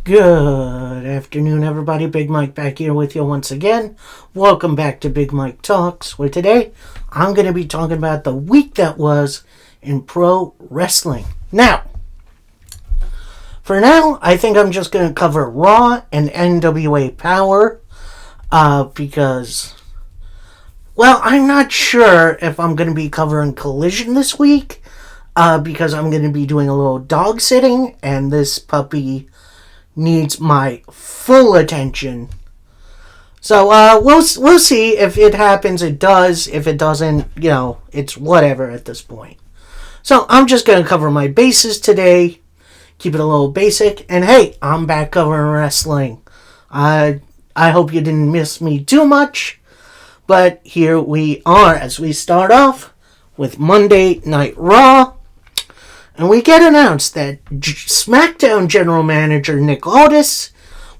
Good afternoon, everybody. Big Mike back here with you once again. Welcome back to Big Mike Talks, where today I'm going to be talking about the week that was in pro wrestling. Now, for now, I think I'm just going to cover Raw and NWA Power because, well, I'm not sure if I'm going to be covering Collision this week because I'm going to be doing a little dog sitting, and this puppy needs my full attention. So we'll see. If it happens, it does. If it doesn't, it's whatever at this point. So I'm just going to cover my bases today, keep it a little basic, and hey, I'm back covering wrestling. I hope you didn't miss me too much, but here we are as we start off with Monday Night Raw. And we get announced that SmackDown General Manager Nick Aldis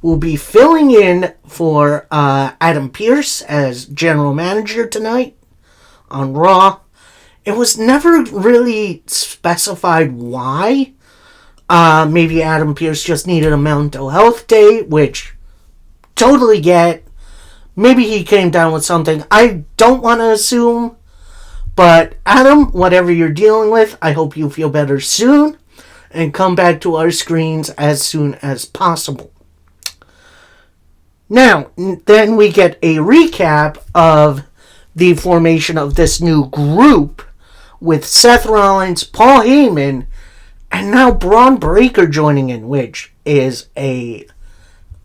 will be filling in for Adam Pearce as General Manager tonight on Raw. It was never really specified why. Maybe Adam Pearce just needed a mental health day, which totally get. Maybe he came down with something. I don't want to assume. But Adam, whatever you're dealing with, I hope you feel better soon and come back to our screens as soon as possible. Now, then we get a recap of the formation of this new group with Seth Rollins, Paul Heyman, and now Braun Breaker joining in, which is a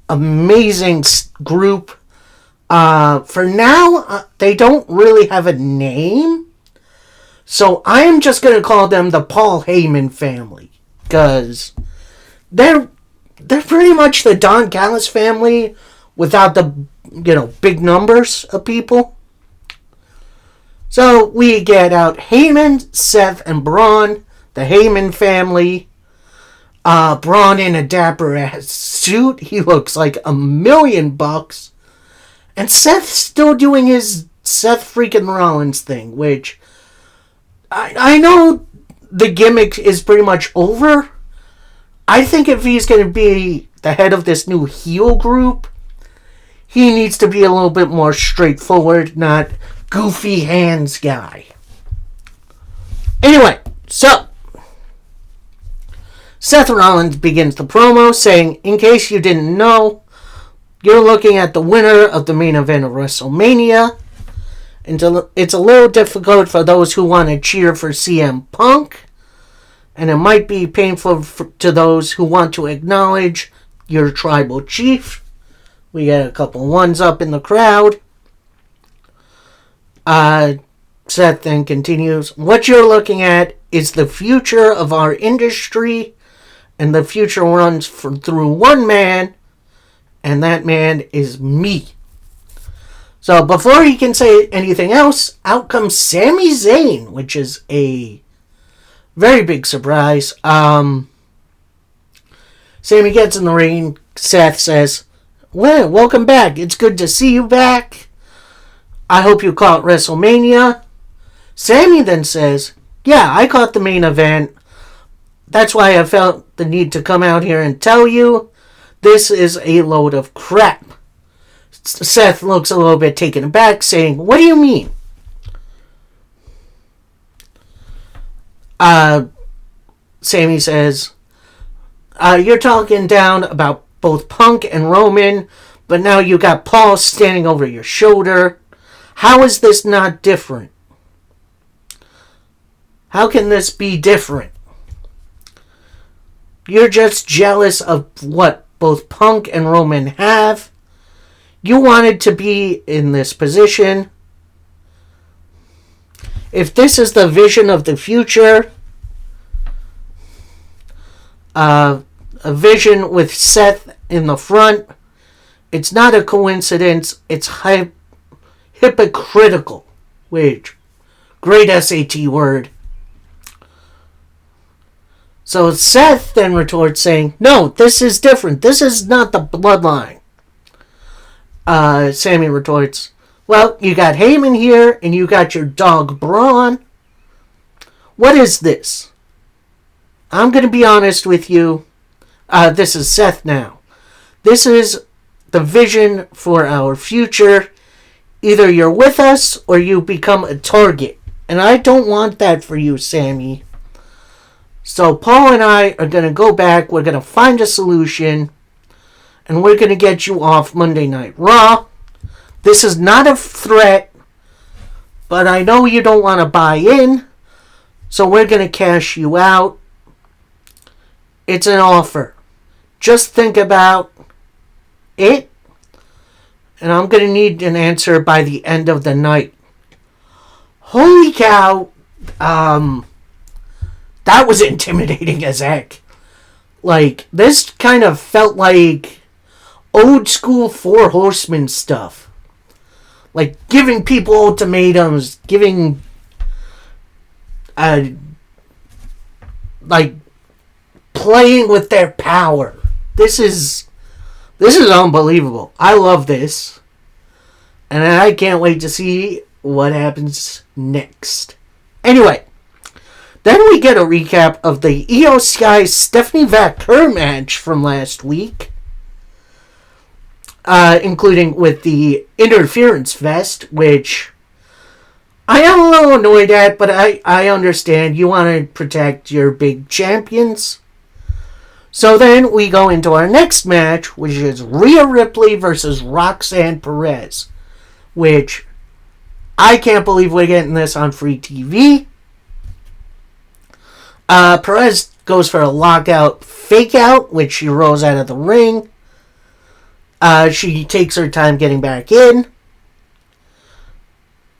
amazing group. For now, they don't really have a name. So I am just going to call them the Paul Heyman family. Because they're pretty much the Don Callis family without the, big numbers of people. So we get out Heyman, Seth, and Braun, the Heyman family. Braun in a dapper ass suit. He looks like $1,000,000. And Seth's still doing his Seth freaking Rollins thing, which I know the gimmick is pretty much over. I think if he's going to be the head of this new heel group, he needs to be a little bit more straightforward, not goofy hands guy. Anyway, so Seth Rollins begins the promo saying, in case you didn't know, you're looking at the winner of the main event of WrestleMania. It's a little difficult for those who want to cheer for CM Punk, and it might be painful to those who want to acknowledge your tribal chief. We get a couple ones up in the crowd. Seth then continues, what you're looking at is the future of our industry, and the future runs through one man, and that man is me. So before he can say anything else, out comes Sami Zayn, which is a very big surprise. Sami gets in the ring. Seth says, well, welcome back. It's good to see you back. I hope you caught WrestleMania. Sami then says, yeah, I caught the main event. That's why I felt the need to come out here and tell you this is a load of crap. Seth looks a little bit taken aback, saying, what do you mean? Sami says, you're talking down about both Punk and Roman, but now you got Paul standing over your shoulder. How is this not different? How can this be different? You're just jealous of what both Punk and Roman have. You wanted to be in this position. If this is the vision of the future, a vision with Seth in the front, it's not a coincidence. It's hypocritical. Which, great SAT word. So Seth then retorts saying, no, this is different. This is not the bloodline. Sami retorts, well, you got Heyman here, and you got your dog Braun. What is this? I'm going to be honest with you. This is Seth now. This is the vision for our future. Either you're with us or you become a target. And I don't want that for you, Sammy. So Paul and I are going to go back. We're going to find a solution. And we're going to get you off Monday Night Raw. This is not a threat. But I know you don't want to buy in. So we're going to cash you out. It's an offer. Just think about it. And I'm going to need an answer by the end of the night. Holy cow. That was intimidating as heck. Like, this kind of felt like old school Four Horsemen stuff. Like, giving people ultimatums, giving, like, playing with their power. This is unbelievable. I love this. And I can't wait to see what happens next. Anyway, then we get a recap of the Io Sky Stephanie Vaquer match from last week. Including with the Interference Fest, which I am a little annoyed at, but I understand. You want to protect your big champions. So then we go into our next match, which is Rhea Ripley versus Roxanne Perez, which I can't believe we're getting this on free TV. Perez goes for a lockout fake out, which she rolls out of the ring. She takes her time getting back in.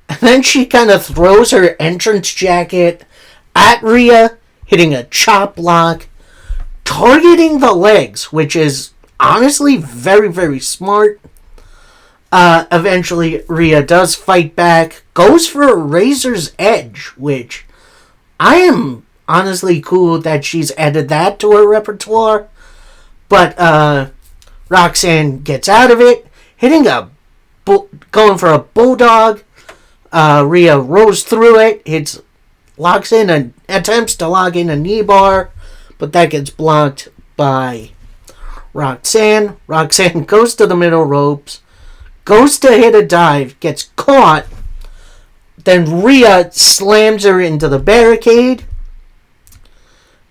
And then she kind of throws her entrance jacket at Rhea, hitting a chop block, targeting the legs, which is honestly very, very smart. Eventually, Rhea does fight back, goes for a Razor's Edge, which I am honestly cool that she's added that to her repertoire. But Roxanne gets out of it, going for a bulldog. Rhea rolls through it, attempts to lock in a knee bar, but that gets blocked by Roxanne. Roxanne goes to the middle ropes, goes to hit a dive, gets caught. Then Rhea slams her into the barricade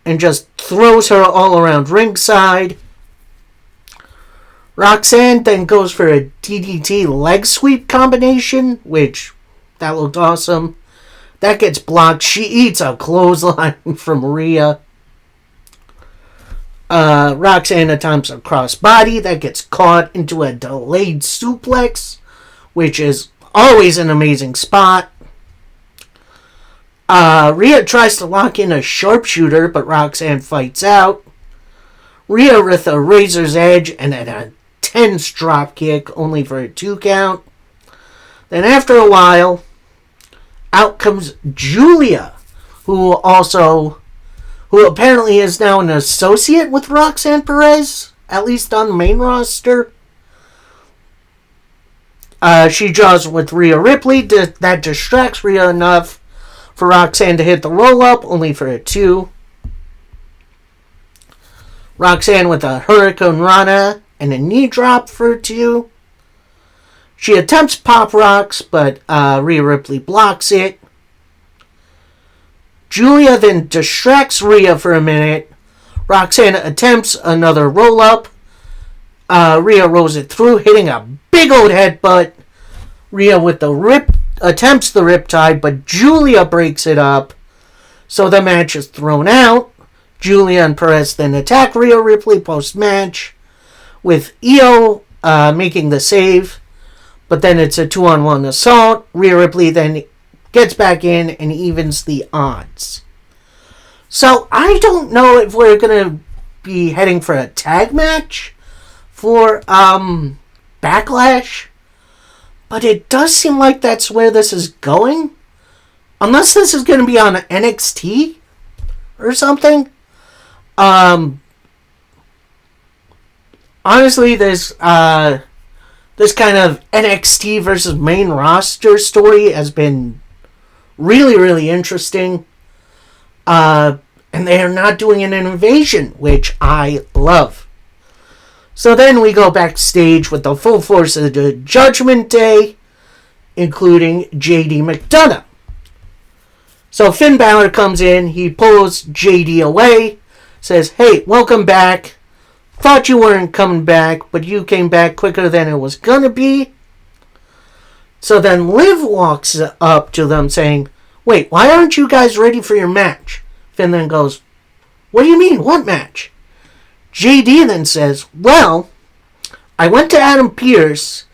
and just throws her all around ringside. Roxanne then goes for a DDT leg sweep combination, which that looked awesome. That gets blocked. She eats a clothesline from Rhea. Roxanne attempts a crossbody that gets caught into a delayed suplex, which is always an amazing spot. Rhea tries to lock in a sharpshooter, but Roxanne fights out. Rhea with a Razor's Edge and a tense drop kick, only for a 2 count. Then after a while, out comes Julia, who apparently is now an associate with Roxanne Perez, at least on the main roster. She draws with Rhea Ripley. That distracts Rhea enough for Roxanne to hit the roll-up, only for a 2. Roxanne with a Hurricane Rana and a knee drop for a 2. She attempts Pop Rocks, but Rhea Ripley blocks it. Julia then distracts Rhea for a minute. Roxanne attempts another roll-up. Rhea rolls it through, hitting a big old headbutt. Rhea with the attempts the riptide, but Julia breaks it up. So the match is thrown out. Julia and Perez then attack Rhea Ripley post-match, with Io making the save. But then it's a 2-on-1 assault. Rhea Ripley then gets back in and evens the odds. So I don't know if we're going to be heading for a tag match for Backlash. But it does seem like that's where this is going. Unless this is going to be on NXT or something. Honestly, this kind of NXT versus main roster story has been really, really interesting. And they are not doing an invasion, which I love. So then we go backstage with the full force of the Judgment Day, including JD McDonough. So Finn Balor comes in, he pulls JD away, says, "Hey, welcome back. Thought you weren't coming back, but you came back quicker than it was gonna be." So then Liv walks up to them saying, "Wait, why aren't you guys ready for your match?" Finn then goes, "What do you mean, what match?" JD then says, "Well, I went to Adam Pearce,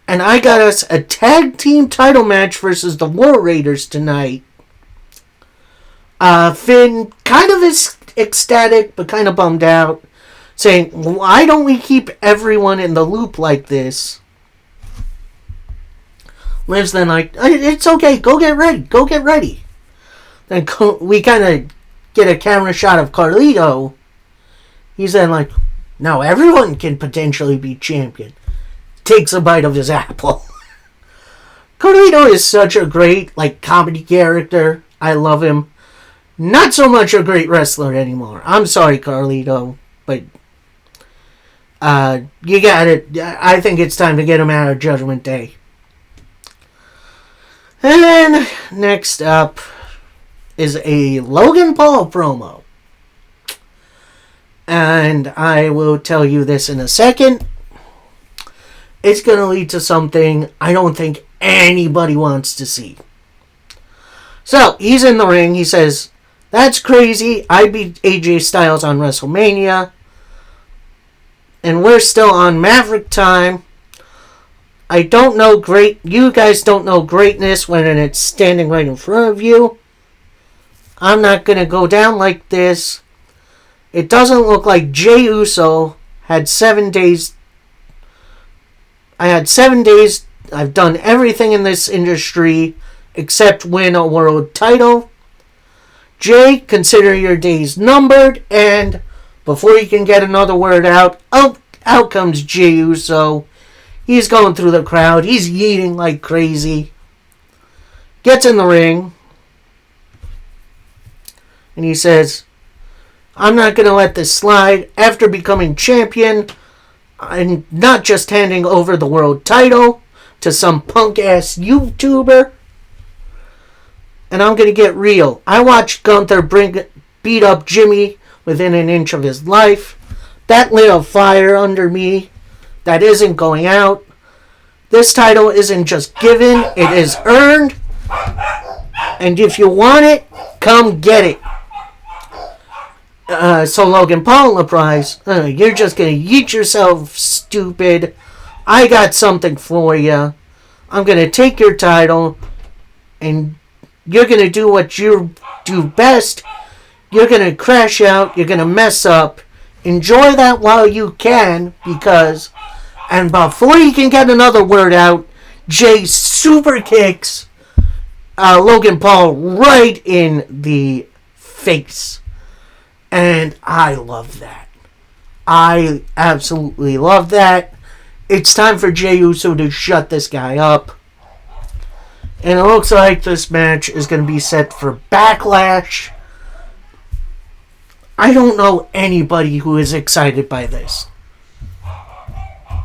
and I got us a tag team title match versus the War Raiders tonight." Finn kind of is ecstatic, but kind of bummed out, saying, "Why don't we keep everyone in the loop like this?" Liv's then like, "It's okay, go get ready. Then we kind of get a camera shot of Carlito. He's then like, "Now everyone can potentially be champion." Takes a bite of his apple. Carlito is such a great, comedy character. I love him. Not so much a great wrestler anymore. I'm sorry, Carlito, but you got it. I think it's time to get him out of Judgment Day. And then next up is a Logan Paul promo. And I will tell you this in a second. It's going to lead to something I don't think anybody wants to see. So, he's in the ring. He says, "That's crazy. I beat AJ Styles on WrestleMania. And we're still on Maverick time. You guys don't know greatness when it's standing right in front of you. I'm not going to go down like this. It doesn't look like Jey Uso had 7 days. I had 7 days. I've done everything in this industry except win a world title. Jey, consider your days numbered." And before you can get another word out comes Jey Uso. He's going through the crowd. He's yeeting like crazy. Gets in the ring. And he says, "I'm not going to let this slide. After becoming champion, I'm not just handing over the world title to some punk-ass YouTuber. And I'm going to get real. I watched Gunther beat up Jimmy within an inch of his life. That lit a fire under me that isn't going out. This title isn't just given, it is earned. And if you want it, come get it." So Logan Paul replies, "You're just going to yeet yourself, stupid. I got something for you. I'm going to take your title, and you're going to do what you do best. You're going to crash out. You're going to mess up. Enjoy that while you can, because..." And before he can get another word out, Jey super kicks Logan Paul right in the face. And I love that. I absolutely love that. It's time for Jey Uso to shut this guy up. And it looks like this match is going to be set for Backlash. I don't know anybody who is excited by this.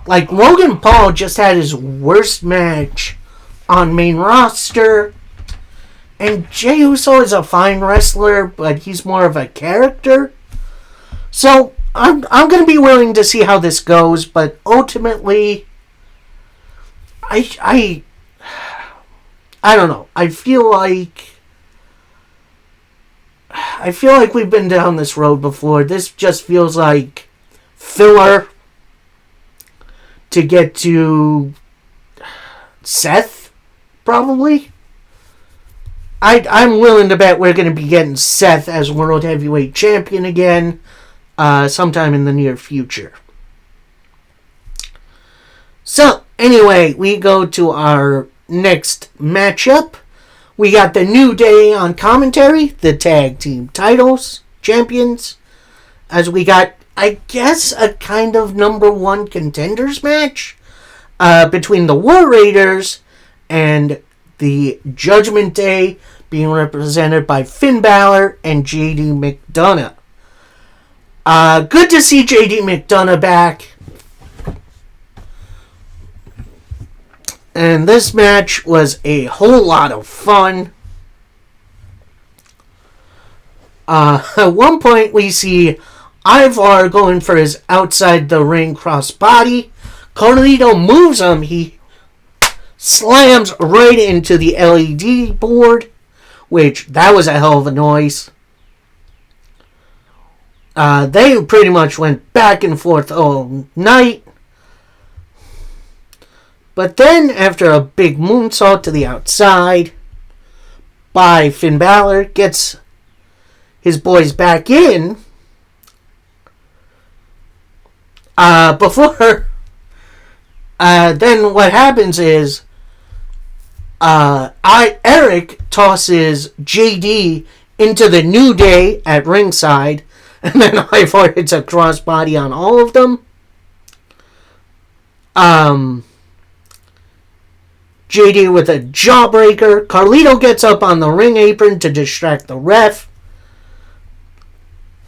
Logan Paul just had his worst match on main roster. And Jey Uso is a fine wrestler, but he's more of a character. So, I'm going to be willing to see how this goes, but ultimately, I don't know. I feel like we've been down this road before. This just feels like filler to get to Seth, probably. I'm willing to bet we're going to be getting Seth as World Heavyweight Champion again sometime in the near future. So, anyway, we go to our next matchup. We got the New Day on commentary, the tag team titles, champions. As we got, I guess, a kind of number one contenders match between the War Raiders and the Judgment Day, being represented by Finn Balor and JD McDonough. Good to see JD McDonough back. And this match was a whole lot of fun. At one point, we see Ivar going for his outside the ring crossbody. Carlito moves him. He slams right into the LED board, which that was a hell of a noise. They pretty much went back and forth all night. But then, after a big moonsault to the outside by Finn Balor, gets his boys back in. Then what happens is Eric tosses JD into the New Day at ringside, and then Ivar hits a crossbody on all of them. JD with a jawbreaker. Carlito gets up on the ring apron to distract the ref.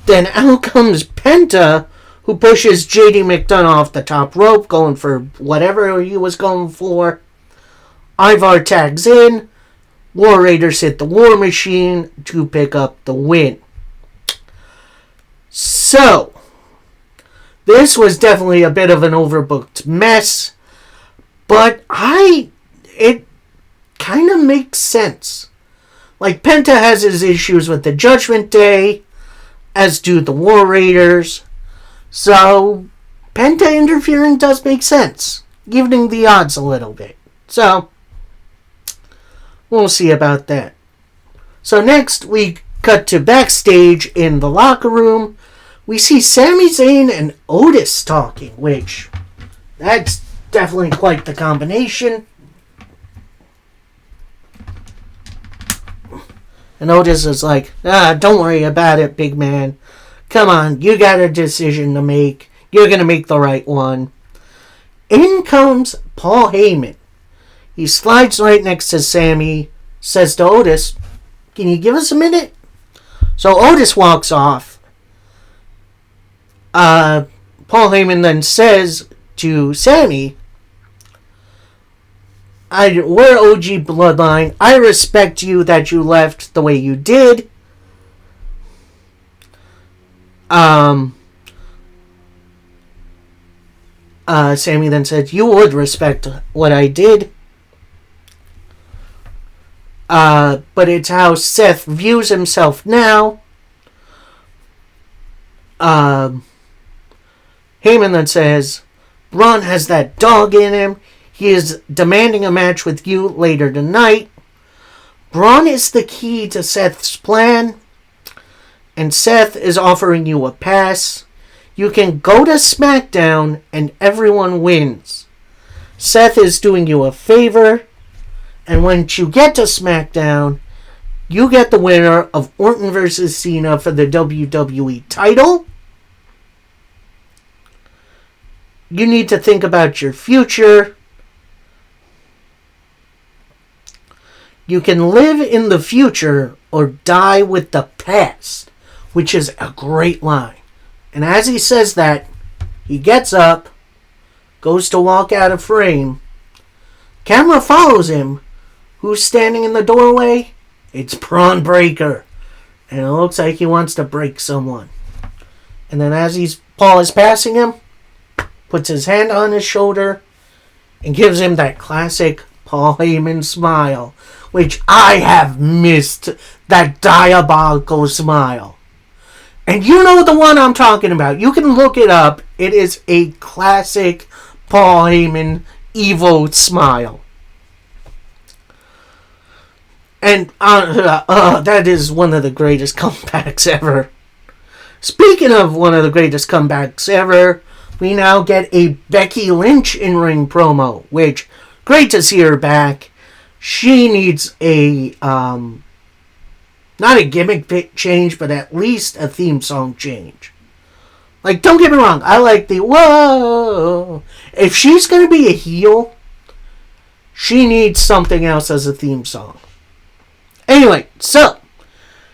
Then out comes Penta, who pushes JD McDonough off the top rope, going for whatever he was going for. Ivar tags in. War Raiders hit the War Machine to pick up the win. So, this was definitely a bit of an overbooked mess, but it kind of makes sense. Like, Penta has his issues with the Judgment Day, as do the War Raiders. So, Penta interfering does make sense, evening the odds a little bit. So, we'll see about that. So next, we cut to backstage in the locker room. We see Sami Zayn and Otis talking, which, that's definitely quite the combination. And Otis is like, don't worry about it, big man. Come on, you got a decision to make. You're going to make the right one. In comes Paul Heyman. He slides right next to Sami, says to Otis, can you give us a minute? So Otis walks off. Paul Heyman then says to Sami, we're OG Bloodline. I respect you that you left the way you did. Sami then said, you would respect what I did. But it's how Seth views himself now. Heyman then says, Braun has that dog in him. He is demanding a match with you later tonight. Braun is the key to Seth's plan, and Seth is offering you a pass. You can go to SmackDown and everyone wins. Seth is doing you a favor, and once you get to SmackDown, you get the winner of Orton vs. Cena for the WWE title. You need to think about your future. You can live in the future or die with the past, which is a great line. And as he says that, he gets up, goes to walk out of frame. Camera follows him. Who's standing in the doorway? It's Braun Breaker. And it looks like he wants to break someone. And then as Paul is passing him, puts his hand on his shoulder and gives him that classic Paul Heyman smile, which I have missed, that diabolical smile. And you know the one I'm talking about. You can look it up. It is a classic Paul Heyman evil smile. And that is one of the greatest comebacks ever. Speaking of one of the greatest comebacks ever, we now get a Becky Lynch in-ring promo, which, great to see her back. She needs a, not a gimmick change, but at least a theme song change. Like, don't get me wrong, I like the whoa. If she's going to be a heel, she needs something else as a theme song. Anyway, so,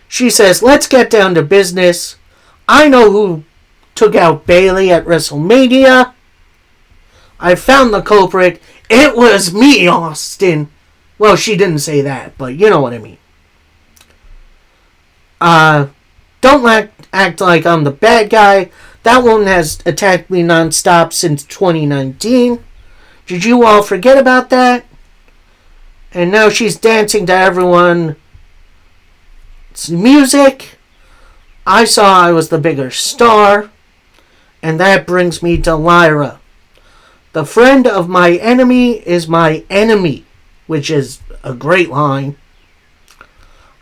she says, let's get down to business. I know who took out Bayley at WrestleMania. I found the culprit. It was me, Austin. Well, she didn't say that, but you know what I mean. Don't act like I'm the bad guy. That woman has attacked me nonstop since 2019. Did you all forget about that? And now she's dancing to everyone's music. I saw I was the bigger star. And that brings me to Lyra. The friend of my enemy is my enemy, which is a great line.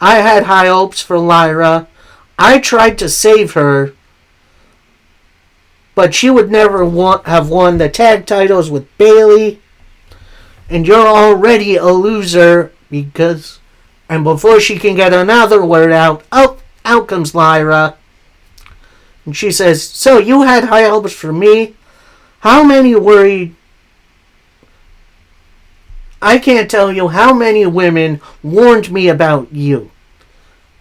I had high hopes for Lyra. I tried to save her, but she would never have won the tag titles with Bayley. And you're already a loser because... And before she can get another word out, out comes Lyra. And she says, so you had high hopes for me? How many worried... I can't tell you how many women warned me about you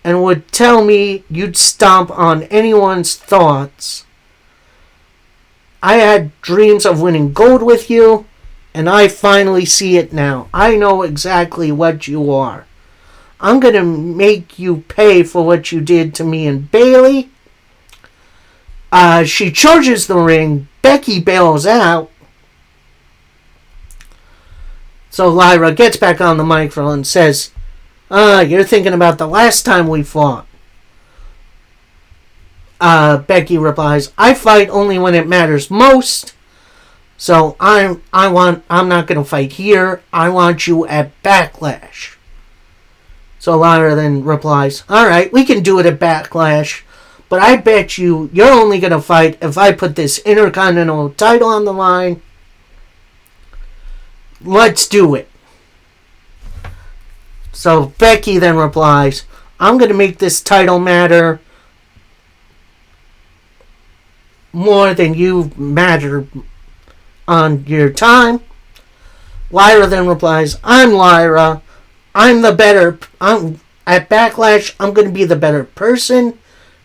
and would tell me you'd stomp on anyone's thoughts. I had dreams of winning gold with you, and I finally see it now. I know exactly what you are. I'm going to make you pay for what you did to me and Bayley. She charges the ring. Becky bails out. So Lyra gets back on the microphone and says, you're thinking about the last time we fought. Becky replies, I fight only when it matters most. So I'm not going to fight here. I want you at Backlash. So Lyra then replies, alright, we can do it at Backlash. But I bet you're only going to fight if I put this Intercontinental title on the line. Let's do it. So Becky then replies, I'm going to make this title matter more than you matter on your time. Lyra then replies, I'm Lyra. I'm at Backlash, I'm going to be the better person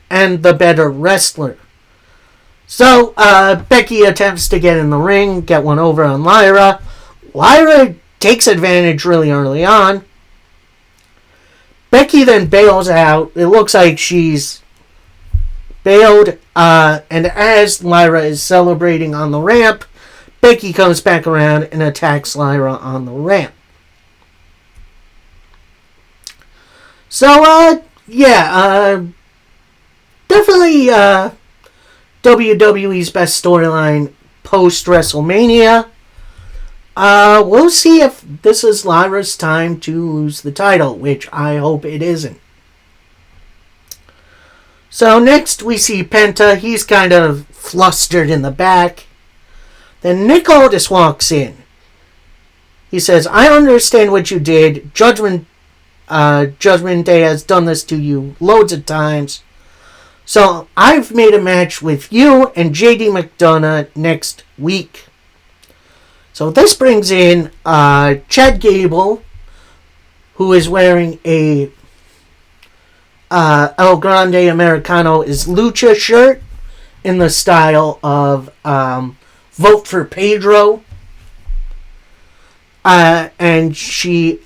and the better wrestler. So Becky attempts to get in the ring, get one over on Lyra. Lyra takes advantage really early on. Becky then bails out. It looks like she's bailed. And as Lyra is celebrating on the ramp, Becky comes back around and attacks Lyra on the ramp. So, definitely WWE's best storyline post-WrestleMania. We'll see if this is Lyra's time to lose the title, which I hope it isn't. So next we see Penta. He's kind of flustered in the back. Then Nick Aldis walks in. He says, I understand what you did. Judgment Day has done this to you loads of times. So I've made a match with you and JD McDonough next week. So this brings in Chad Gable, who is wearing a El Grande Americano is Lucha shirt in the style of Vote for Pedro. And he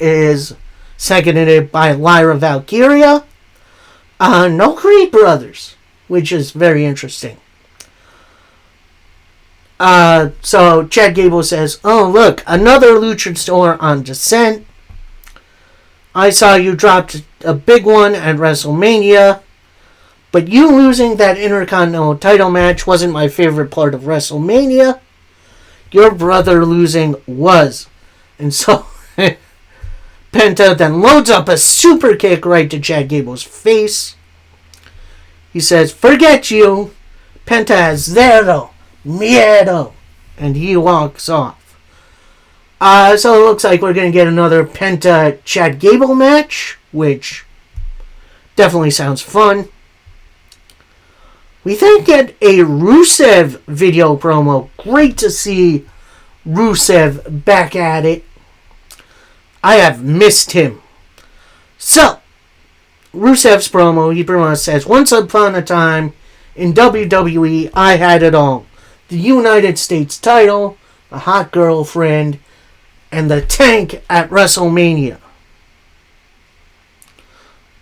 is seconded by Lyra Valkyria. No Creed brothers, which is very interesting. So Chad Gable says, oh, look, another luchador on Descent. I saw you dropped a big one at WrestleMania, but you losing that Intercontinental title match wasn't my favorite part of WrestleMania. Your brother losing was. And so Penta then loads up a super kick right to Chad Gable's face. He says, forget you. Penta has zero miedo. And he walks off. So it looks like we're going to get another Penta-Chad Gable match, which definitely sounds fun. We then get a Rusev video promo. Great to see Rusev back at it. I have missed him. So, Rusev's promo, he pretty much says, once upon a time in WWE, I had it all. the United States title, the hot girlfriend, and the tank at WrestleMania.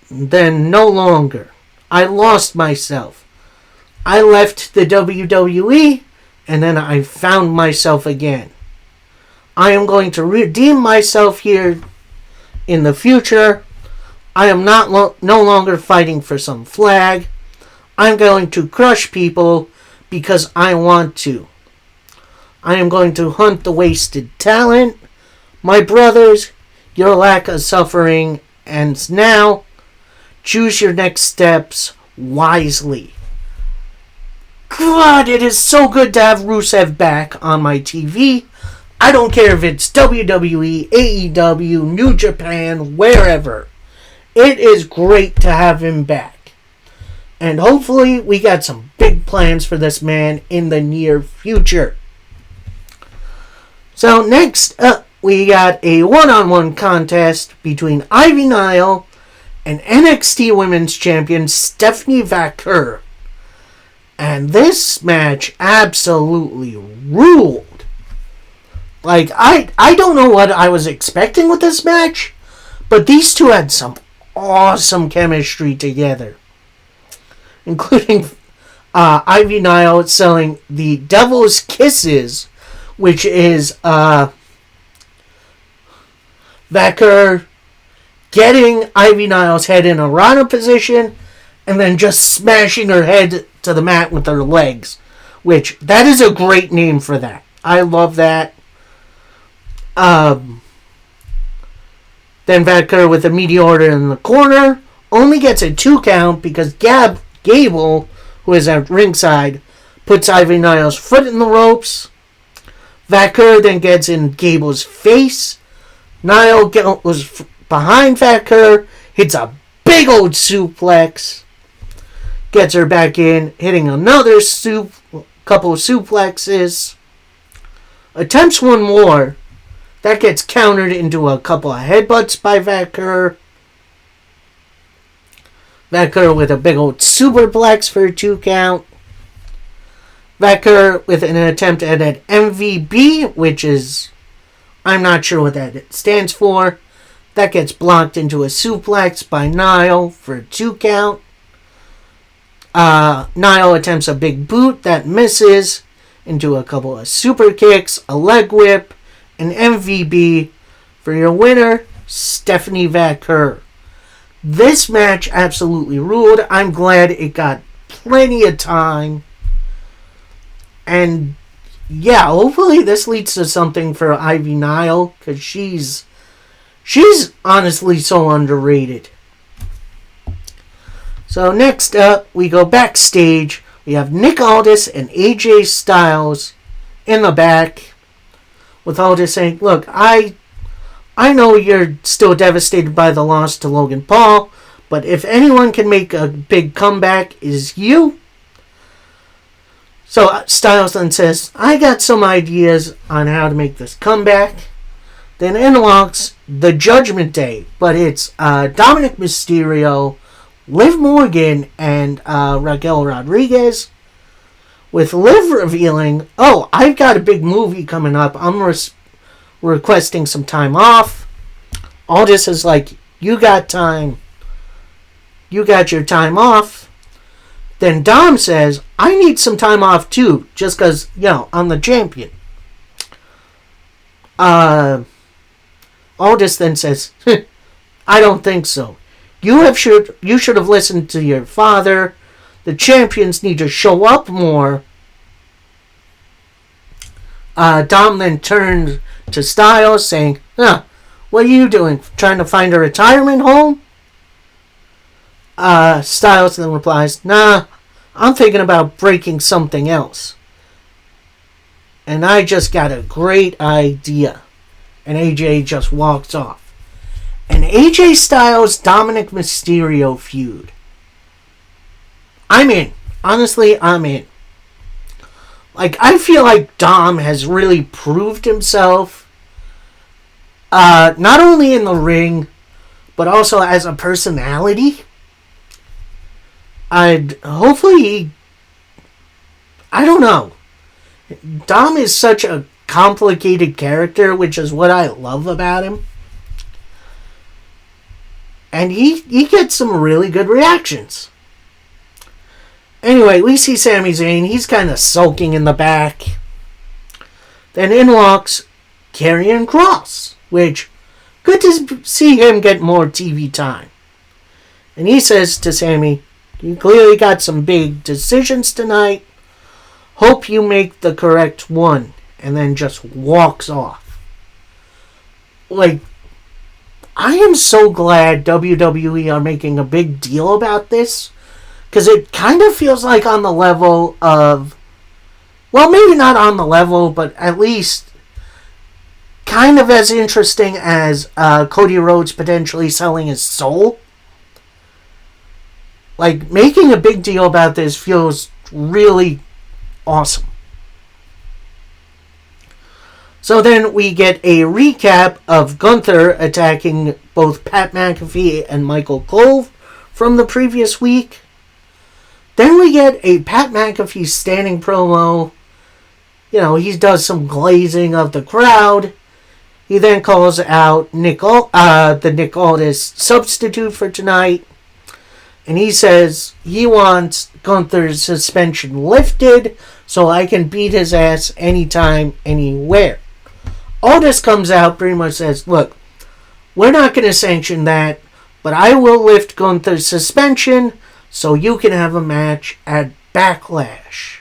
Then no longer. I lost myself. I left the WWE, and then I found myself again. I am going to redeem myself here in the future. I am no longer fighting for some flag. I'm going to crush people because I want to. I am going to hunt the wasted talent. My brothers, your lack of suffering ends now. Choose your next steps wisely. God, it is so good to have Rusev back on my TV. I don't care if it's WWE, AEW, New Japan, wherever. It is great to have him back. And hopefully we got some big plans for this man in the near future. So next up, we got a one-on-one contest between Ivy Nile and NXT Women's Champion Stephanie Vaquer. And this match absolutely ruled. Like, I don't know what I was expecting with this match, but these two had some awesome chemistry together. Including Ivy Nile selling the Devil's Kisses, which is Vaquer getting Ivy Nile's head in a Rana position and then just smashing her head to the mat with her legs. Which, that is a great name for that. I love that. Then Vaquer with a meteor in the corner only gets a 2 count because Gable, who is at ringside, puts Ivy Nile's foot in the ropes. Vaquer then gets in Gable's face. Nile goes behind Vaquer, hits a big old suplex, gets her back in, hitting another couple of suplexes. Attempts one more. That gets countered into a couple of headbutts by Vaquer. Vaquer with a big old superplex for a 2 count. Vaquer with an attempt at an MVB, which is, I'm not sure what that stands for. That gets blocked into a suplex by Nile for a 2 count. Nile attempts a big boot that misses into a couple of super kicks, a leg whip, an MVB for your winner, Stephanie Vaquer. This match absolutely ruled. I'm glad it got plenty of time. And yeah, hopefully this leads to something for Ivy Nile, because she's honestly so underrated. So next up, we go backstage. We have Nick Aldis and AJ Styles in the back, with Aldis saying, look, I know you're still devastated by the loss to Logan Paul, but if anyone can make a big comeback, it is you. So Styles then says, I got some ideas on how to make this comeback. Then in walks the Judgment Day, but it's Dominic Mysterio, Liv Morgan, and Raquel Rodriguez. With Liv revealing, oh, I've got a big movie coming up. I'm requesting some time off. Aldis is like, you got time. You got your time off. Then Dom says, I need some time off too, just because, I'm the champion. Aldis then says, I don't think so. You should have listened to your father. The champions need to show up more. Dom then turned to Styles saying, what are you doing? Trying to find a retirement home? Styles then replies, nah, I'm thinking about breaking something else. And I just got a great idea. And AJ just walks off. An AJ Styles Dominic Mysterio feud. I'm in. Honestly, I'm in. Like, I feel like Dom has really proved himself. Not only in the ring, but also as a personality. Hopefully, I don't know. Dom is such a complicated character, which is what I love about him. And he gets some really good reactions. Anyway, we see Sami Zayn. He's kind of sulking in the back. Then in walks Karrion Kross, which, good to see him get more TV time. And he says to Sami, you clearly got some big decisions tonight. Hope you make the correct one. And then just walks off. Like, I am so glad WWE are making a big deal about this. Because it kind of feels like on the level of, well, maybe not on the level, but at least kind of as interesting as Cody Rhodes potentially selling his soul. Like, making a big deal about this feels really awesome. So then we get a recap of Gunther attacking both Pat McAfee and Michael Cole from the previous week. Then we get a Pat McAfee standing promo. You know, he does some glazing of the crowd. He then calls out the Nick Aldis substitute for tonight. And he says he wants Gunther's suspension lifted so I can beat his ass anytime, anywhere. Aldis comes out, pretty much says, look, we're not going to sanction that, but I will lift Gunther's suspension so you can have a match at Backlash.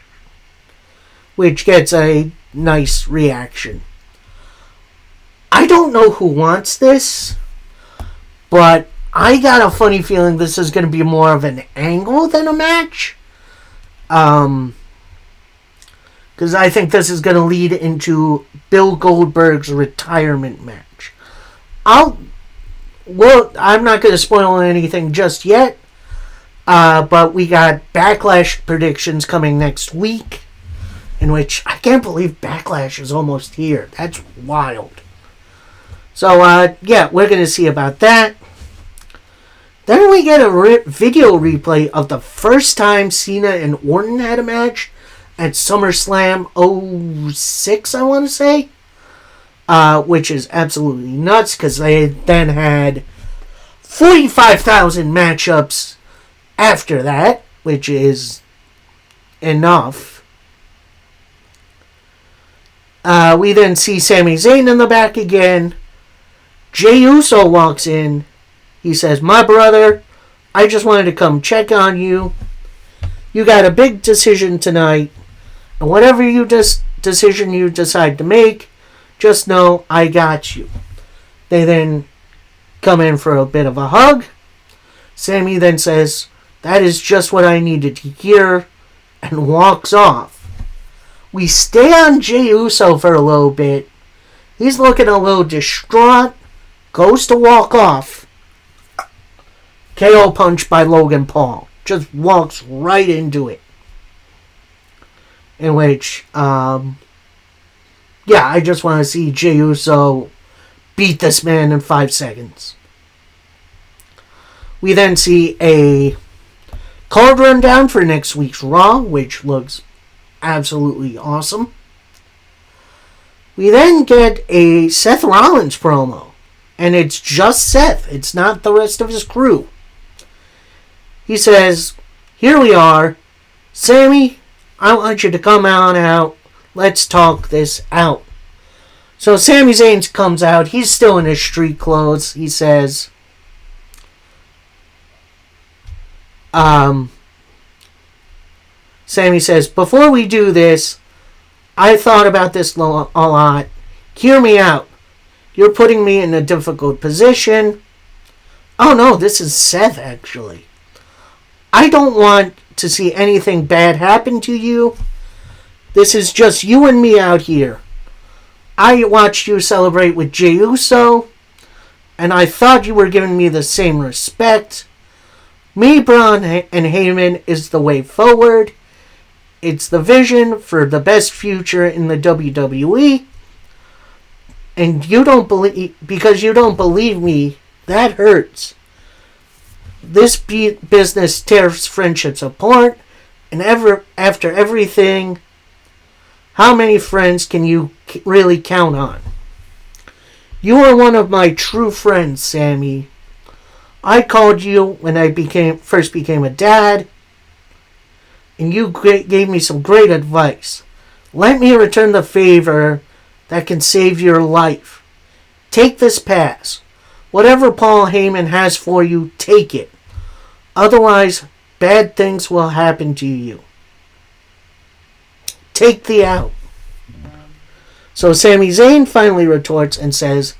Which gets a nice reaction. I don't know who wants this, but I got a funny feeling this is going to be more of an angle than a match. Because I think this is going to lead into Bill Goldberg's retirement match. I'm not going to spoil anything just yet. But we got Backlash predictions coming next week. In which, I can't believe Backlash is almost here. That's wild. So, yeah, we're going to see about that. Then we get a video replay of the first time Cena and Orton had a match at SummerSlam 06, I want to say. Which is absolutely nuts, because they then had 45,000 matchups after that, which is enough. We then see Sami Zayn in the back again. Jey Uso walks in. He says, my brother, I just wanted to come check on you. You got a big decision tonight. And whatever decision you decide to make, just know I got you. They then come in for a bit of a hug. Sami then says, that is just what I needed to hear, and walks off. We stay on Jey Uso for a little bit. He's looking a little distraught. Goes to walk off. KO punch by Logan Paul. Just walks right into it. In which, I just want to see Jey Uso beat this man in 5 seconds. We then see a card rundown for next week's Raw, which looks absolutely awesome. We then get a Seth Rollins promo, and it's just Seth. It's not the rest of his crew. He says, here we are. Sami, I want you to come on out. Let's talk this out. So Sami Zayn comes out. He's still in his street clothes. He says, Sami says, before we do this, I thought about this a lot. Hear me out. You're putting me in a difficult position. Oh no, this is Seth actually. I don't want to see anything bad happen to you. This is just you and me out here. I watched you celebrate with Jey Uso, and I thought you were giving me the same respect. Me, Braun, and Heyman is the way forward. It's the vision for the best future in the WWE. And you don't believe, because you don't believe me, that hurts. This business tears friendships apart, and after everything how many friends can you really count on? You are one of my true friends, Sami. I called you when I first became a dad, and you gave me some great advice. Let me return the favor that can save your life. Take this pass. Whatever Paul Heyman has for you, take it. Otherwise, bad things will happen to you. Take the out. So Sami Zayn finally retorts and says,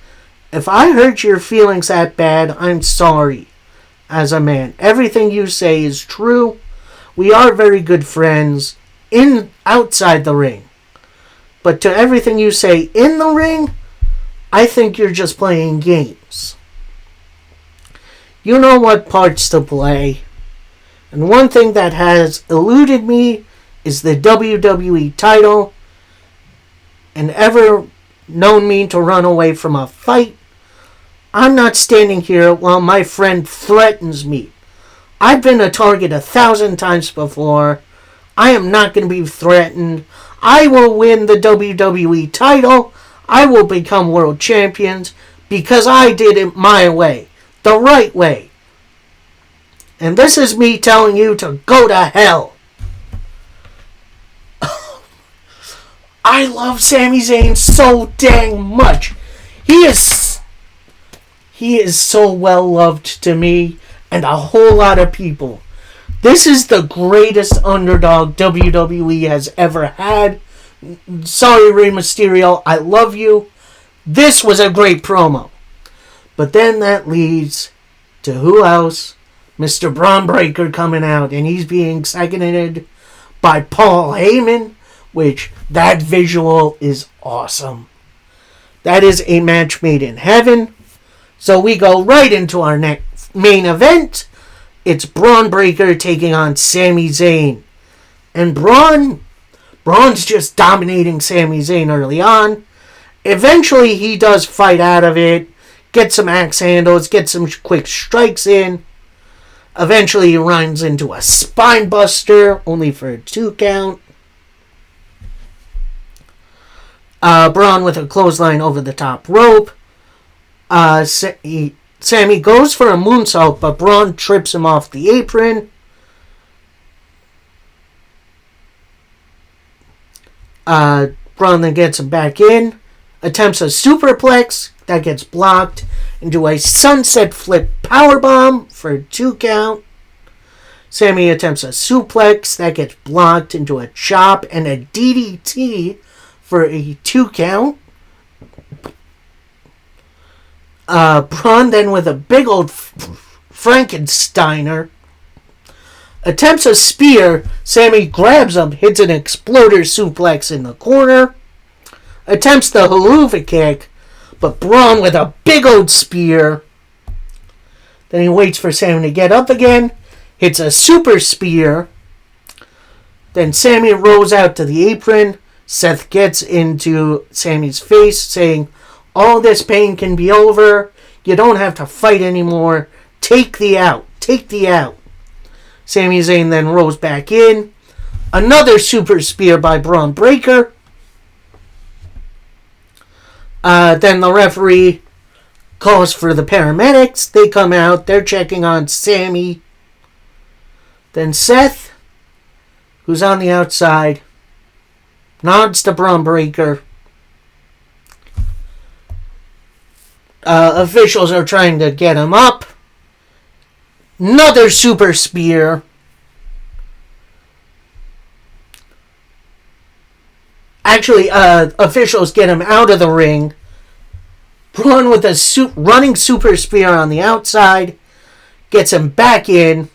if I hurt your feelings that bad, I'm sorry. As a man, everything you say is true. We are very good friends outside the ring. But to everything you say in the ring, I think you're just playing games. You know what parts to play. And one thing that has eluded me is the WWE title. And ever known me to run away from a fight. I'm not standing here while my friend threatens me. I've been a target 1,000 times before. I am not going to be threatened. I will win the WWE title. I will become world champions because I did it my way. The right way. And this is me telling you to go to hell. I love Sami Zayn so dang much. He is so well loved to me and a whole lot of people. This is the greatest underdog WWE has ever had. Sorry, Rey Mysterio, I love you. This was a great promo. But then that leads to who else? Mr. Braun Breaker coming out, and he's being seconded by Paul Heyman, which that visual is awesome. That is a match made in heaven. So we go right into our next main event. It's Braun Breaker taking on Sami Zayn. And Braun's just dominating Sami Zayn early on. Eventually he does fight out of it. Get some axe handles. Get some quick strikes in. Eventually he runs into a spine buster. Only for a 2 count. Braun with a clothesline over the top rope. Sami goes for a moonsault, but Braun trips him off the apron. Braun then gets him back in. Attempts a superplex. That gets blocked into a sunset flip powerbomb for a 2 count. Sami attempts a suplex. That gets blocked into a chop and a DDT for a 2 count. Braun then with a big old Frankensteiner attempts a spear. Sami grabs him, hits an exploder suplex in the corner. Attempts the haluva kick, but Braun with a big old spear. Then he waits for Sami to get up again, hits a super spear. Then Sami rolls out to the apron. Seth gets into Sami's face, saying, all this pain can be over. You don't have to fight anymore. Take the out. Take the out. Sami Zayn then rolls back in. Another super spear by Braun Breaker. Then the referee calls for the paramedics. They come out. They're checking on Sami. Then Seth, who's on the outside, nods to Braun Breaker. Officials are trying to get him up. Another super spear. Actually, officials get him out of the ring. Braun with a running super spear on the outside. Gets him back in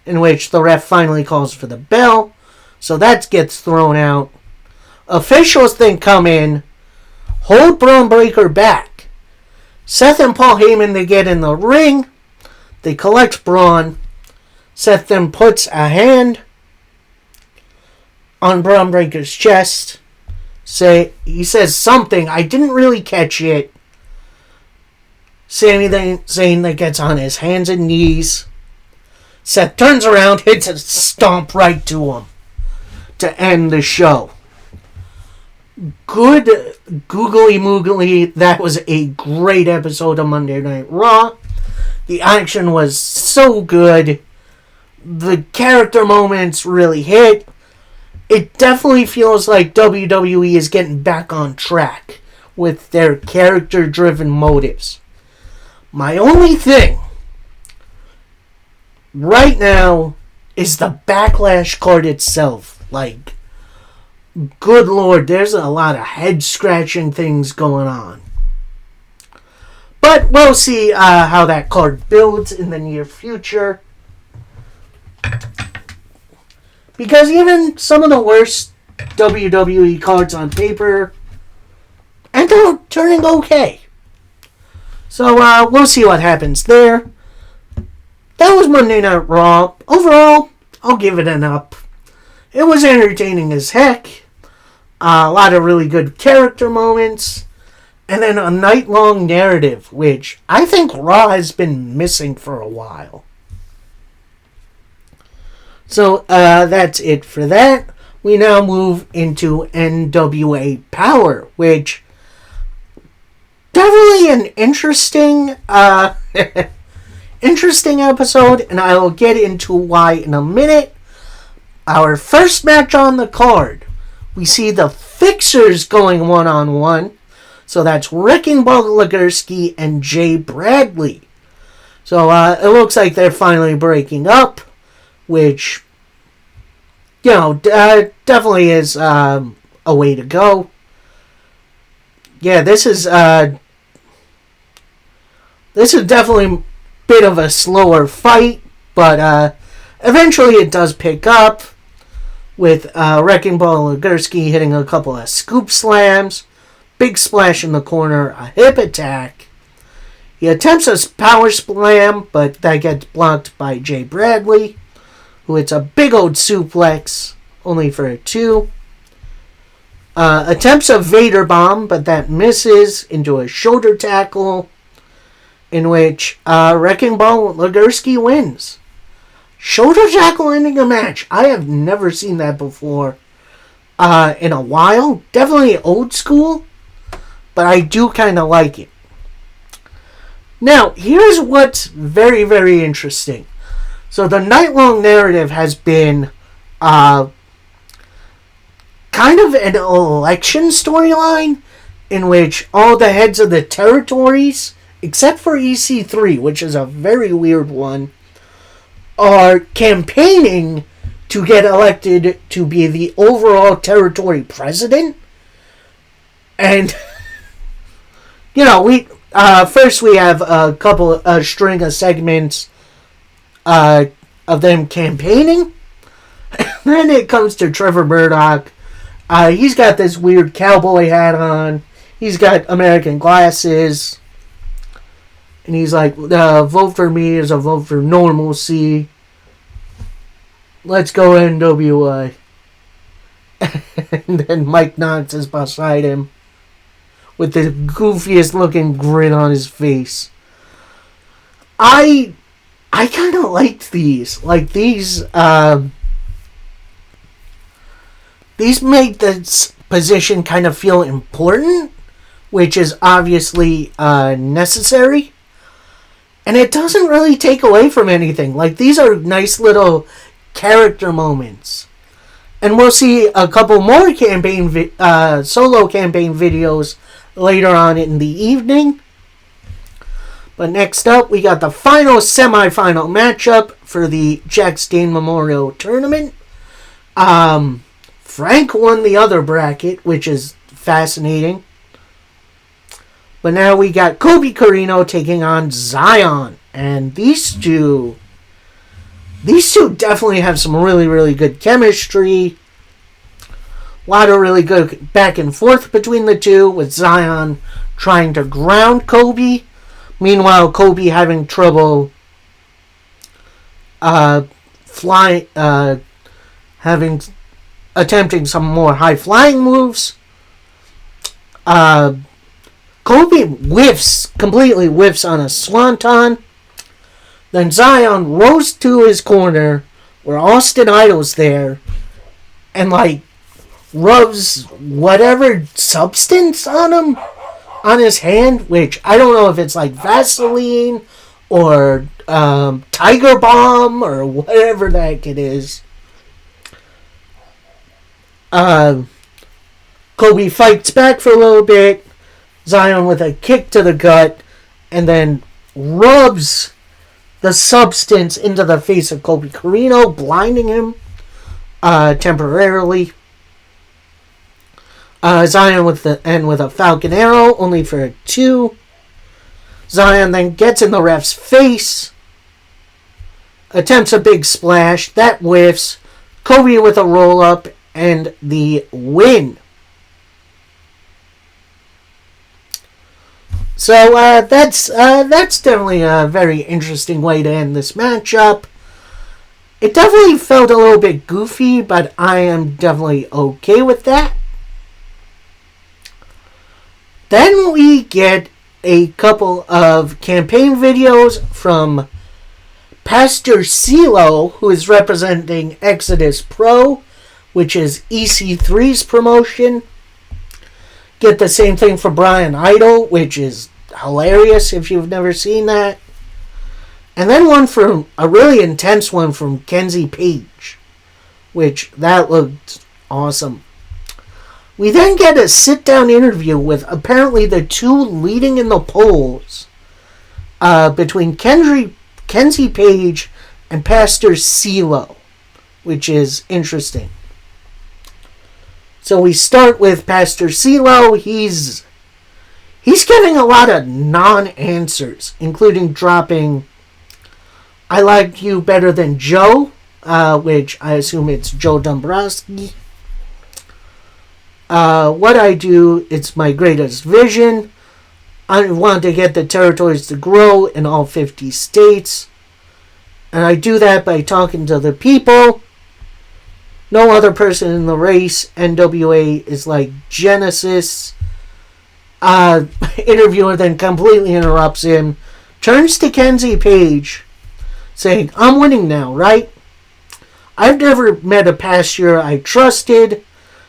which the ref finally calls for the bell. So that gets thrown out. Officials then come in. Hold Braun Breaker back. Seth and Paul Heyman, they get in the ring. They collect Braun. Seth then puts a hand on Braun Breaker's chest. He says something. I didn't really catch it. Sami Zayn that gets on his hands and knees. Seth turns around, hits a stomp right to him to end the show. good googly moogly. That was a great episode of Monday Night Raw. The action was so good. The character moments really hit. It definitely feels like WWE is getting back on track with their character-driven motives. My only thing right now is the Backlash card itself. Like, good lord, there's a lot of head-scratching things going on. But we'll see how that card builds in the near future. Because even some of the worst WWE cards on paper end up turning okay. So we'll see what happens there. That was Monday Night Raw. Overall, I'll give it an up. It was entertaining as heck. A lot of really good character moments. And then a night-long narrative, which I think Raw has been missing for a while. So that's it for that. We now move into NWA Power, which definitely an interesting interesting episode, and I will get into why in a minute. Our first match on the card, we see the Fixers going one-on-one. So that's Wrecking Ball Legursky and Jay Bradley. So it looks like they're finally breaking up, which, you know, definitely is a way to go. Yeah, this is definitely a bit of a slower fight, but eventually it does pick up with Wrecking Ball Legursky hitting a couple of scoop slams, big splash in the corner, a hip attack. He attempts a power slam, but that gets blocked by Jay Bradley, who hits a big old suplex, only for a 2. Attempts a Vader bomb, but that misses into a shoulder tackle, in which Wrecking Ball Legursky wins. Shoulder tackle ending a match. I have never seen that before in a while. Definitely old school, but I do kind of like it. Now, here's what's very, very interesting. So the night-long narrative has been kind of an election storyline in which all the heads of the territories, except for EC3, which is a very weird one, are campaigning to get elected to be the overall territory president. And, you know, first we have a string of segments of them campaigning. Then it comes to Trevor Murdoch. He's got this weird cowboy hat on. He's got American glasses. And he's like, vote for me is a vote for normalcy. Let's go NWA. And then Mike Knox is beside him with the goofiest looking grin on his face. I kind of liked these. Like, these make this position kind of feel important, which is obviously necessary. And it doesn't really take away from anything. Like, these are nice little character moments. And we'll see a couple more solo campaign videos later on in the evening. But next up, we got the final semi-final matchup for the Jack Stain Memorial Tournament. Frank won the other bracket, which is fascinating. But now we got Kobe Carino taking on Zion. And these two definitely have some really, really good chemistry. A lot of really good back and forth between the two, with Zion trying to ground Kobe. Meanwhile, Kobe having trouble attempting some more high-flying moves. Kobe completely whiffs on a swanton. Then Zion rose to his corner, where Austin Idol's there, and, like, rubs whatever substance on him, on his hand, which I don't know if it's like Vaseline or Tiger Balm or whatever the heck it is. Kobe fights back for a little bit. Zion with a kick to the gut, and then rubs the substance into the face of Colby Corino, blinding him temporarily. Zion with a Falcon Arrow, only for a 2. Zion then gets in the ref's face, attempts a big splash, that whiffs. Kobe with a roll up and the win. So that's definitely a very interesting way to end this matchup. It definitely felt a little bit goofy, but I am definitely okay with that. Then we get a couple of campaign videos from Pastor CeeLo, who is representing Exodus Pro, which is EC3's promotion. Get the same thing for Brian Idol, which is hilarious if you've never seen that. And then one from a really intense one from Kenzie Page, which that looked awesome. We then get a sit-down interview with apparently the two leading in the polls between Kenzie Page and Pastor CeeLo, which is interesting. So we start with Pastor CeeLo. He's giving a lot of non-answers, including dropping "I liked you better than Joe," which I assume it's Joe Dombrowski. What I do, it's my greatest vision. I want to get the territories to grow in all 50 states. And I do that by talking to the people. No other person in the race. NWA is like Genesis. Interviewer then completely interrupts him. Turns to Kenzie Page, saying, "I'm winning now, right? I've never met a pastor I trusted.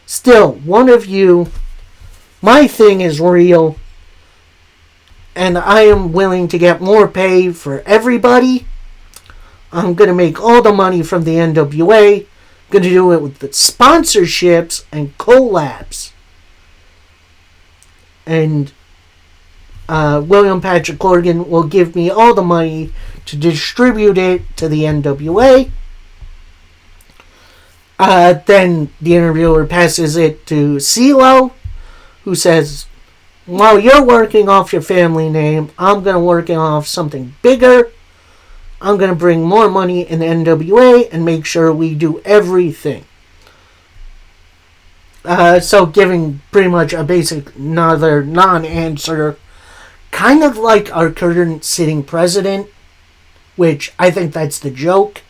Still, one of you. My thing is real. And I am willing to get more pay for everybody. I'm going to make all the money from the NWA. Going to do it with the sponsorships and collabs." And William Patrick Corgan will give me all the money to distribute it to the NWA. Then the interviewer passes it to CeeLo, who says, "While you're working off your family name, I'm going to work off something bigger. I'm going to bring more money in the NWA and make sure we do everything." So giving pretty much a basic another non-answer, kind of like our current sitting president, which I think that's the joke.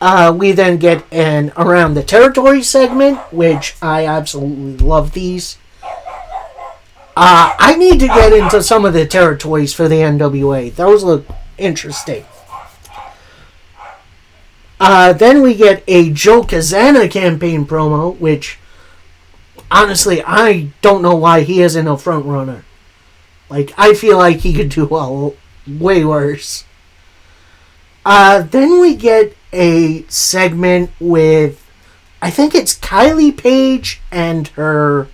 We then get an Around the Territory segment, which I absolutely love these. I need to get into some of the territories for the NWA. Those look interesting. Then we get a Joe Kazana campaign promo, which, honestly, I don't know why he isn't a front runner. Like, I feel like he could do way worse. Then we get a segment with, I think it's Kylie Page and her,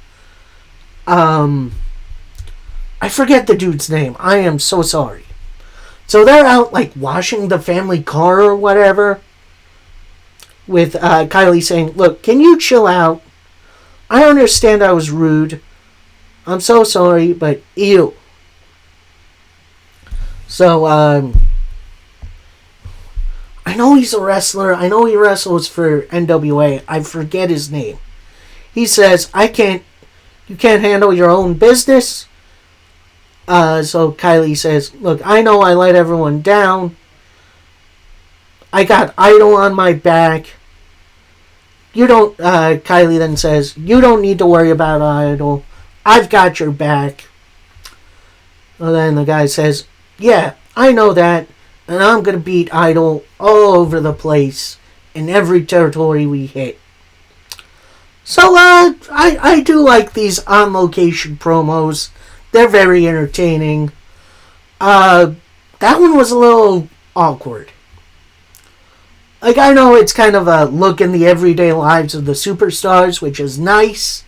I forget the dude's name. I am so sorry. So they're out, like, washing the family car or whatever, with Kylie saying, "Look, can you chill out? I understand I was rude. I'm so sorry, but ew." So, I know he's a wrestler. I know he wrestles for NWA. I forget his name. He says, you can't handle your own business. So Kylie says, "Look, I know I let everyone down. I got Idol on my back. You don't," Kylie then says, "You don't need to worry about Idol. I've got your back." And then the guy says, "Yeah, I know that. And I'm going to beat Idol all over the place in every territory we hit." So, I do like these on-location promos. They're very entertaining. That one was a little awkward. Like, I know it's kind of a look in the everyday lives of the superstars, which is nice.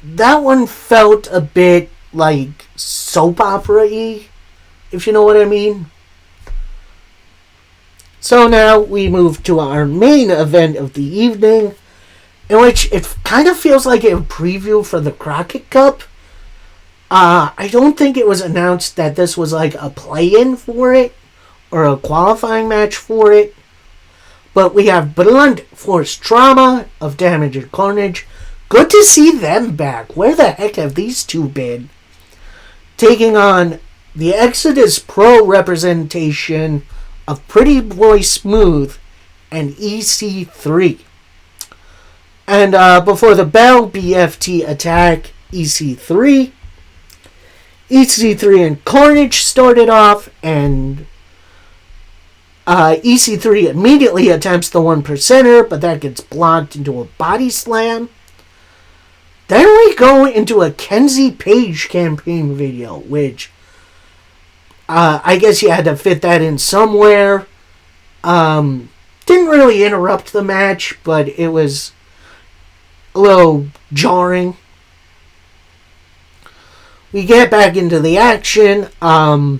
That one felt a bit like soap opera-y, if you know what I mean. So now we move to our main event of the evening, in which it kind of feels like a preview for the Crockett Cup. I don't think it was announced that this was like a play-in for it, or a qualifying match for it. But we have Blunt Force Trauma of Damage and Carnage. Good to see them back. Where the heck have these two been? Taking on the Exodus Pro representation of Pretty Boy Smooth and EC3. And before the bell, BFT attack EC3. EC3 and Carnage started off, and EC3 immediately attempts the 1%er, but that gets blocked into a body slam. Then we go into a Kenzie Page campaign video, which I guess you had to fit that in somewhere. Didn't really interrupt the match, but it was a little jarring. We get back into the action. Carnage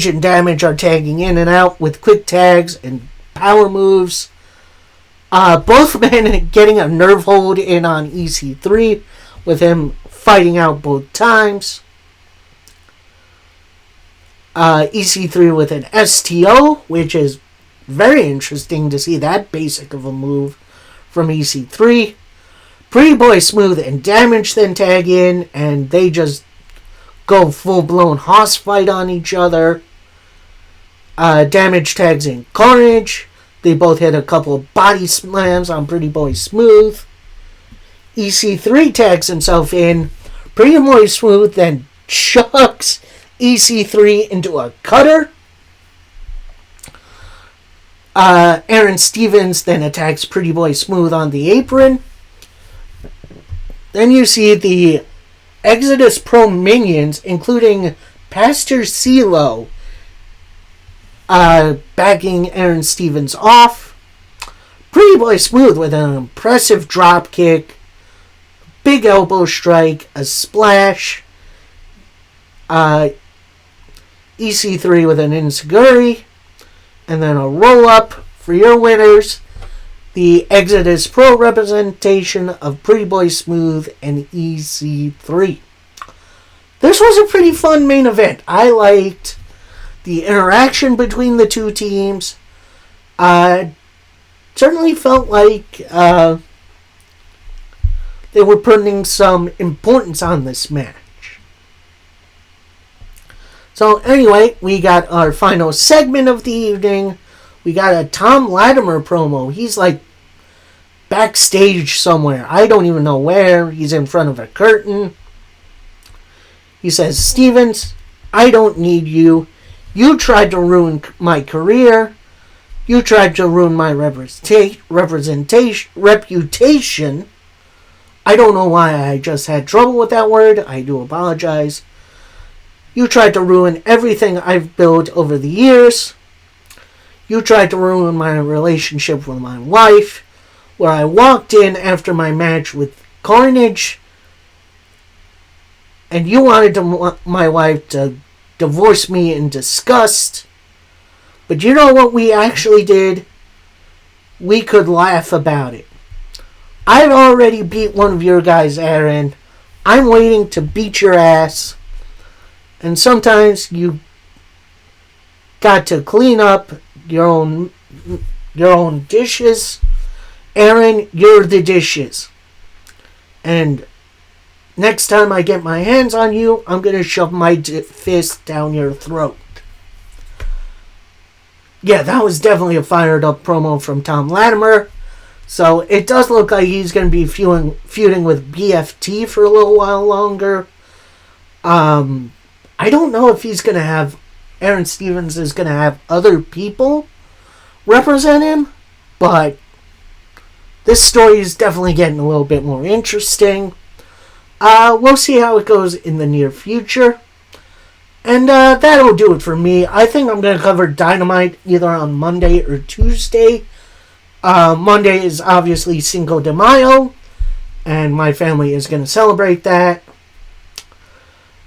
and Damage are tagging in and out with quick tags and power moves. Both men getting a nerve hold in on EC3, with him fighting out both times. EC3 with an STO, which is very interesting to see that basic of a move from EC3. Pretty Boy Smooth and Damage then tag in, and they just go full-blown hoss fight on each other. Damage tags in Carnage. They both hit a couple of body slams on Pretty Boy Smooth. EC3 tags himself in. Pretty Boy Smooth then chucks EC3 into a cutter. Aaron Stevens then attacks Pretty Boy Smooth on the apron. Then you see the Exodus Pro minions, including Pastor CeeLo, backing Aaron Stevens off. Pretty Boy Smooth with an impressive drop kick, big elbow strike, a splash. EC3 with an enziguri, and then a roll up for your winners. The Exodus Pro representation of Pretty Boy Smooth and EC3. This was a pretty fun main event. I liked the interaction between the two teams. Certainly felt like they were putting some importance on this match. So anyway, we got our final segment of the evening. We got a Tom Latimer promo. He's like backstage somewhere. I don't even know where. He's in front of a curtain. He says, "Stevens, I don't need you. You tried to ruin my career. You tried to ruin my reputation. I don't know why I just had trouble with that word. I do apologize. You tried to ruin everything I've built over the years. You tried to ruin my relationship with my wife, where I walked in after my match with Carnage, and you wanted my wife to divorce me in disgust. But you know what we actually did? We could laugh about it. I've already beat one of your guys, Aaron. I'm waiting to beat your ass. And sometimes you got to clean up your own dishes. Aaron, you're the dishes. And next time I get my hands on you, I'm going to shove my fist down your throat." Yeah, that was definitely a fired up promo from Tom Latimer. So it does look like he's going to be feuding with BFT for a little while longer. I don't know if he's going to have... Aaron Stevens is going to have other people represent him, but this story is definitely getting a little bit more interesting. We'll see how it goes in the near future. And that'll do it for me. I think I'm going to cover Dynamite either on Monday or Tuesday. Monday is obviously Cinco de Mayo, and my family is going to celebrate that.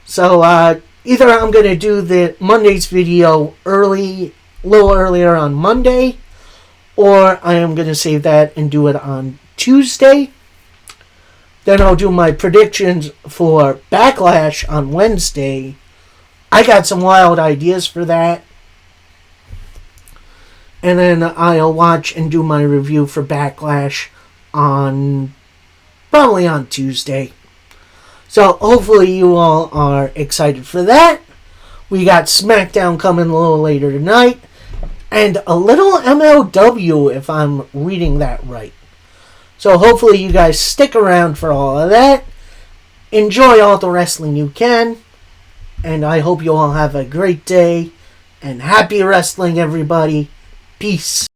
So either I'm going to do the Monday's video a little earlier on Monday, or I am going to save that and do it on Tuesday. Then I'll do my predictions for Backlash on Wednesday. I got some wild ideas for that. And then I'll watch and do my review for Backlash probably on Tuesday. So hopefully you all are excited for that. We got SmackDown coming a little later tonight. And a little MLW, if I'm reading that right. So hopefully you guys stick around for all of that. Enjoy all the wrestling you can. And I hope you all have a great day. And happy wrestling, everybody. Peace.